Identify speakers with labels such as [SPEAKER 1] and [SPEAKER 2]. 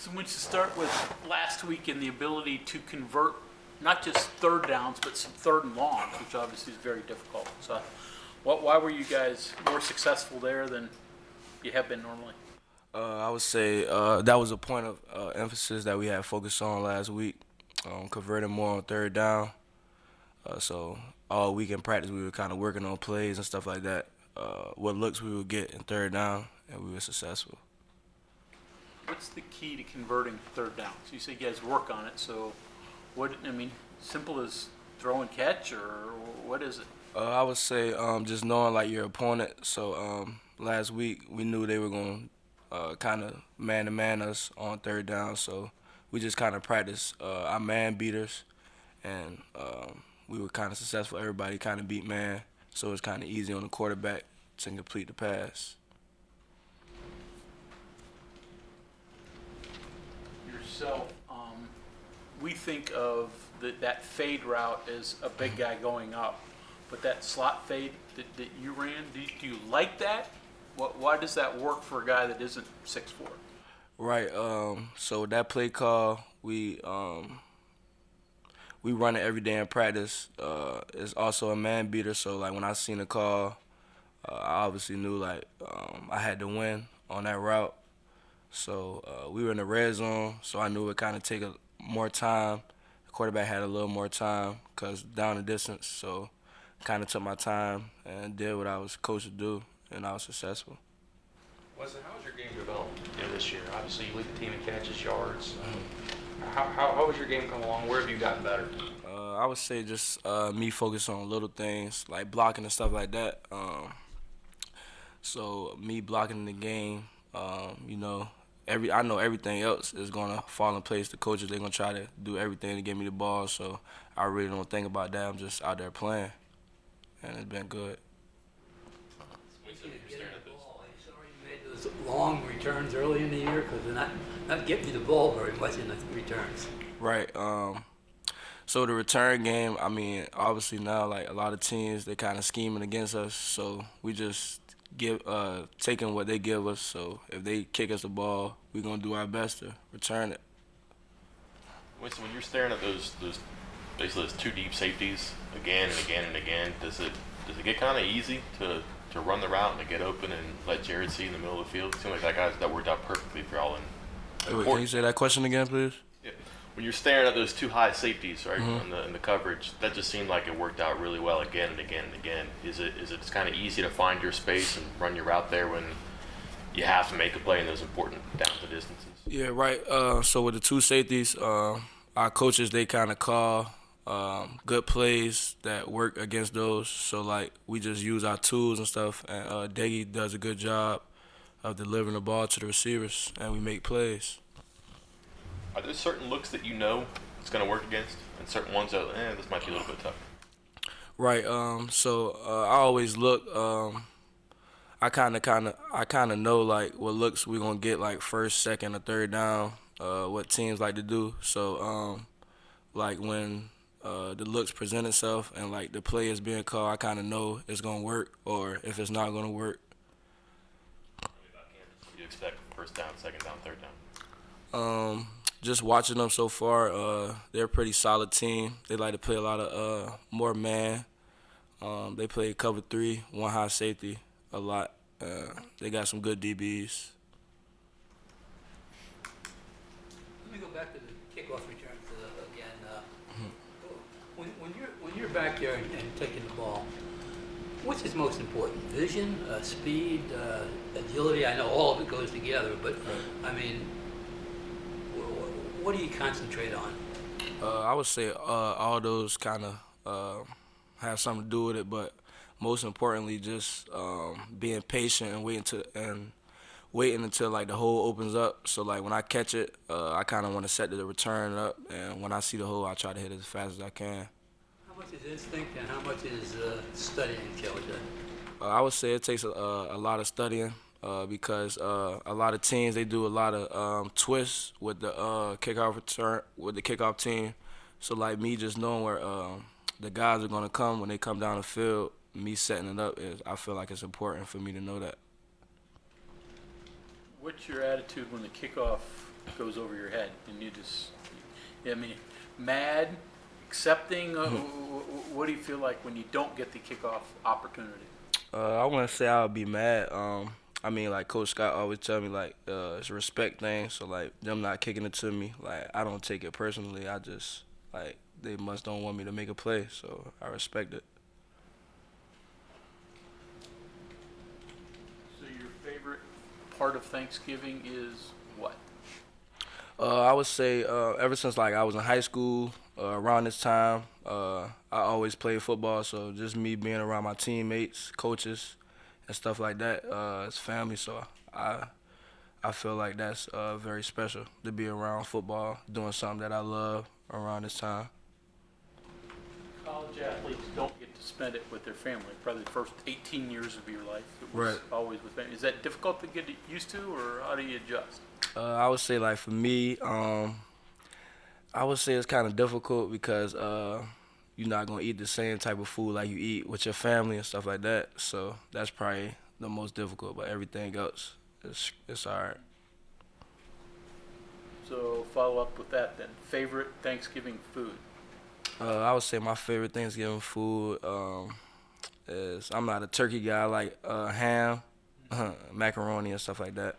[SPEAKER 1] So we should start with last week and the ability to convert not just third downs, but some third and longs, which obviously is very difficult. So why were you guys more successful there than you have been normally?
[SPEAKER 2] I would say that was a point of emphasis that we had focused on last week, converting more on third down. So all week in practice, we were kind of working on plays and stuff like that. What looks we would get in third down, and we were successful.
[SPEAKER 1] What's the key to converting third downs? You say you guys work on it, so simple as throw and catch, or what is it?
[SPEAKER 2] I would say just knowing like your opponent. So last week we knew they were going to kind of man-to-man us on third down, so we just kind of practiced our man beaters, and we were kind of successful. Everybody kind of beat man, so it's kind of easy on the quarterback to complete the pass.
[SPEAKER 1] Yourself, we think of that fade route as a big guy going up, but that slot fade that you ran, do you like that? Why does that work for a guy that isn't 6'4"?
[SPEAKER 2] Right. So that play call, we run it every day in practice. It's also a man beater, so like when I seen the call, I obviously knew like I had to win on that route. So we were in the red zone, so I knew it would kind of take more time. The quarterback had a little more time because down the distance, so kind of took my time and did what I was coached to do, and I was successful.
[SPEAKER 3] Winston, how has your game developed this year? Obviously, you lead the team in catches, yards. How has your game come along? Where have you gotten better?
[SPEAKER 2] I would say just me focus on little things like blocking and stuff like that. So me blocking the game, I know everything else is gonna fall in place. The coaches, they're gonna try to do everything to get me the ball, so I really don't think about that. I'm just out there playing, and it's been good.
[SPEAKER 4] Those long returns early in the year because they're not getting you the ball very much in the returns.
[SPEAKER 2] Right. So the return game, I mean, obviously now like a lot of teams they kind of scheming against us, so we just taking what they give us. So if they kick us the ball, we're gonna do our best to return it.
[SPEAKER 5] Winston, when you're staring at those basically those two deep safeties again and again and again, does it get kind of easy to run the route and to get open and let Jared see in the middle of the field? It seems like that worked out perfectly for y'all.
[SPEAKER 2] Wait, can you say that question again, please?
[SPEAKER 5] Yeah. When you're staring at those two high safeties, right, in the coverage, that just seemed like it worked out really well again and again and again. Is it just kind of easy to find your space and run your route there when you have to make a play in those important downs and distances?
[SPEAKER 2] Yeah, right. So with the two safeties, our coaches, they kind of call good plays that work against those. So, like, we just use our tools and stuff, and Deggy does a good job of delivering the ball to the receivers, and we make plays.
[SPEAKER 5] Are there certain looks that you know it's going to work against, and certain ones that, this might be a little bit tough?
[SPEAKER 2] Right. So I always look. I kind of know like what looks we gonna get like first, second, or third down. What teams like to do. So like when the looks present itself and like the play is being called, I kind of know it's gonna work or if it's not gonna work.
[SPEAKER 5] What do you expect first down, second down, third down?
[SPEAKER 2] Just watching them so far, they're a pretty solid team. They like to play a lot of more man. They play cover 3, one high safety a lot. They got some good DBs.
[SPEAKER 4] Let me go back to the kickoff returns again. When you're back there and taking the ball, which is most important? Vision, speed, agility? I know all of it goes together, but I mean, what do you concentrate on?
[SPEAKER 2] I would say all those kind of have something to do with it, but most importantly, just being patient and waiting until like the hole opens up. So like when I catch it, I kind of want to set the return up, and when I see the hole, I try to hit it as fast as I can.
[SPEAKER 4] How much is instinct and how much is studying, shall we say?
[SPEAKER 2] I would say it takes a lot of studying because a lot of teams they do a lot of twists with the kickoff return with the kickoff team. So like me just knowing where the guys are gonna come when they come down the field, me setting it up I feel like it's important for me to know that.
[SPEAKER 1] What's your attitude when the kickoff goes over your head, and you just, I mean, mad, accepting. What do you feel like when you don't get the kickoff opportunity?
[SPEAKER 2] I wouldn't say I would be mad. I mean, like Coach Scott always tell me, like it's a respect thing. So like them not kicking it to me, like I don't take it personally. I just like they must don't want me to make a play, so I respect it.
[SPEAKER 1] So your favorite part of Thanksgiving is what?
[SPEAKER 2] I would say ever since like I was in high school, around this time, I always played football. So just me being around my teammates, coaches, and stuff like that, it's family. So I feel like that's very special to be around football, doing something that I love around this time.
[SPEAKER 1] College athletes don't get to spend it with their family. Probably the first 18 years of your life, it was
[SPEAKER 2] Right.
[SPEAKER 1] always with family. Is that difficult to get used to, or how do you adjust?
[SPEAKER 2] I would say like for me, I would say it's kind of difficult because you're not gonna eat the same type of food like you eat with your family and stuff like that. So that's probably the most difficult. But everything else, it's alright.
[SPEAKER 1] So follow up with that then. Favorite Thanksgiving food?
[SPEAKER 2] I would say my favorite Thanksgiving food is I'm not a turkey guy. I like ham, macaroni and stuff like that.